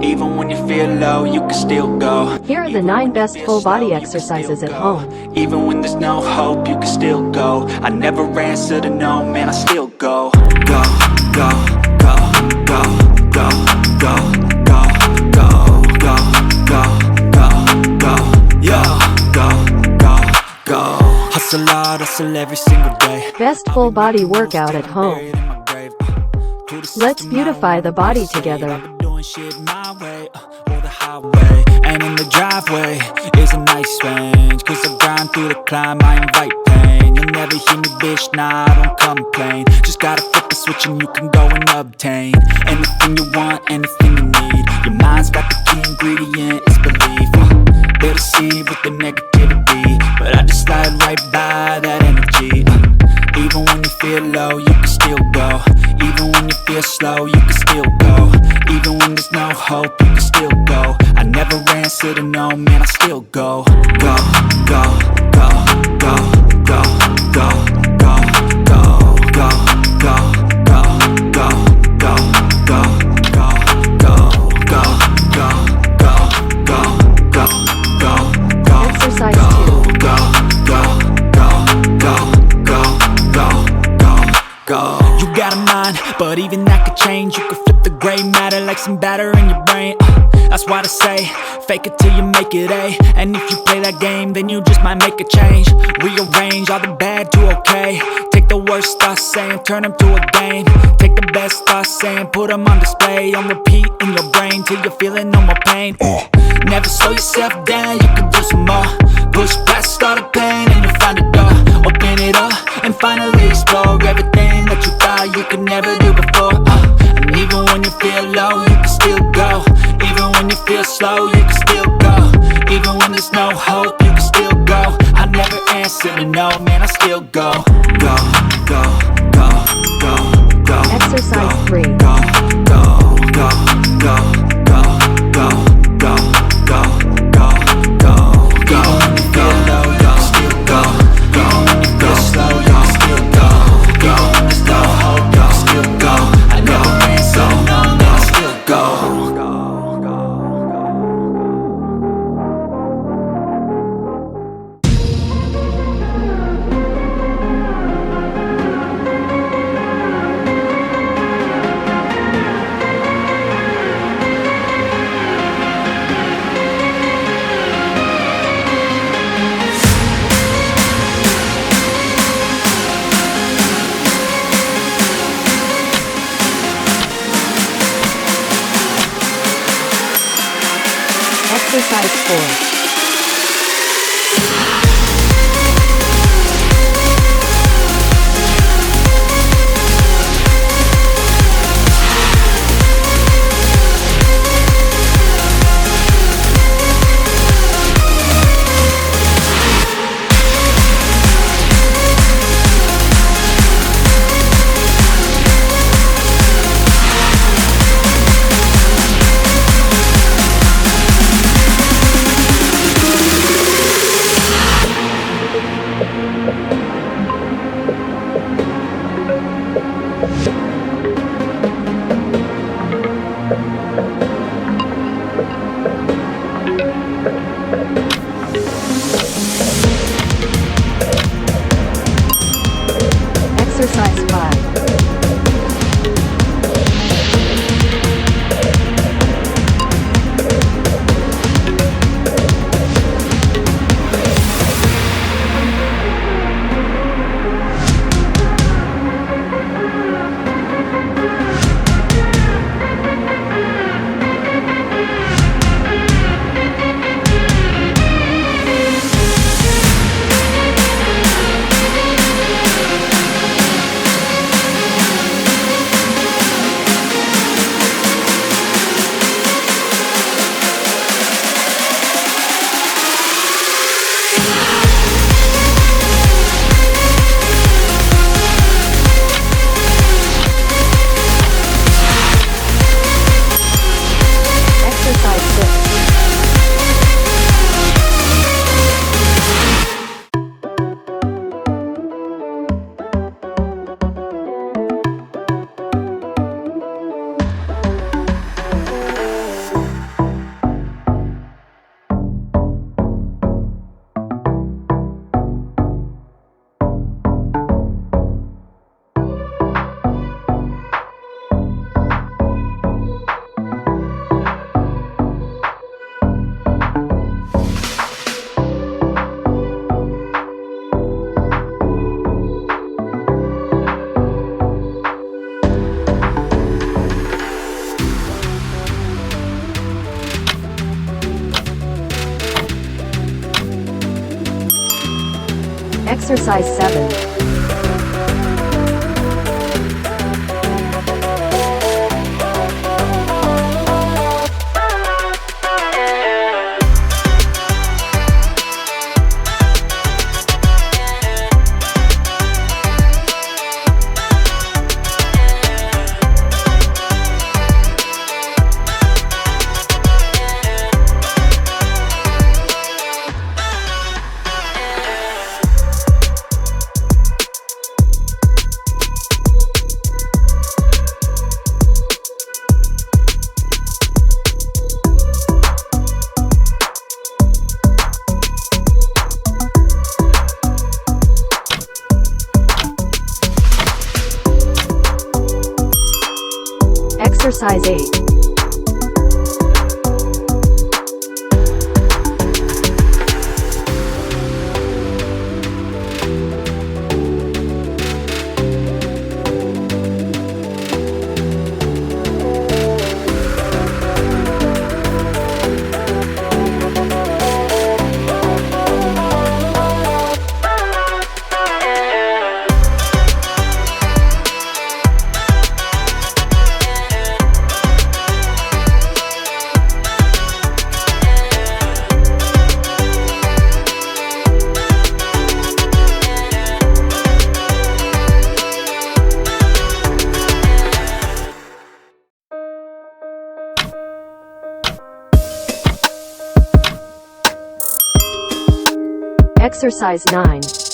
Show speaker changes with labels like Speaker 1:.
Speaker 1: Even when you feel low, you can still go.
Speaker 2: Here are the 9 best full body exercises at home.
Speaker 1: Even when there's no hope, you can still go. I never answer to no, man, I still go. Go, go, go, go, go, go, go, go, go, go, go, go, yo, go, go, go. Hustle hard, hustle every single day.
Speaker 2: Best full body workout at home. Let's beautify the body together.
Speaker 1: Shit my way, or the highway. And in the driveway is a nice range, cause I grind through the climb, I invite pain. You'll never hear me, bitch, nah, I don't complain. Just gotta flip the switch and you can go and obtain anything you want, anything you need. Your mind's got the key ingredient, it's belief. They deceive with the negativity, but I just slide right by that energy. Even when you feel low, you can still go. Even when you feel slow, you can still go. Even when there's no hope, you can still go. I never answer to no, man, I still go. Go, go, go, go, go, go, go, go, go, go, go, go, go, go, go, go, go, go, go, go.
Speaker 2: Exercise 2.
Speaker 1: Go, go, go, go, go, go, go, go. You got a mind, but even that could change. You could flip the gray matter like some batter in your brain. That's why they say, fake it till you make it A. And if you play that game, then you just might make a change. Rearrange all the bad to okay. Take the worst thoughts saying, turn them to a game. Take the best thoughts saying, put them on display. On repeat in your brain till you're feeling no more pain. Never slow yourself down, you can do some more. Push past all the pain and you'll find a door. Open it up and finally explore everything that you thought you could never do before. And even when you feel low, you can still go. Even when you feel slow, you can still go. Even when there's no hope, you can still go. I never answer to no, man, I still go. Go, go, go, go, go.
Speaker 2: Exercise 3.
Speaker 1: Go, go, go, go, go, go, go, go, go, go, go. Even when you feel low, you can still go. Even when you feel slow, you can still go. Even when there's no hope, you can still go. I never answer to no, man, I still go.
Speaker 2: Exercise 4. Exercise 7. Exercise 8. Exercise 9.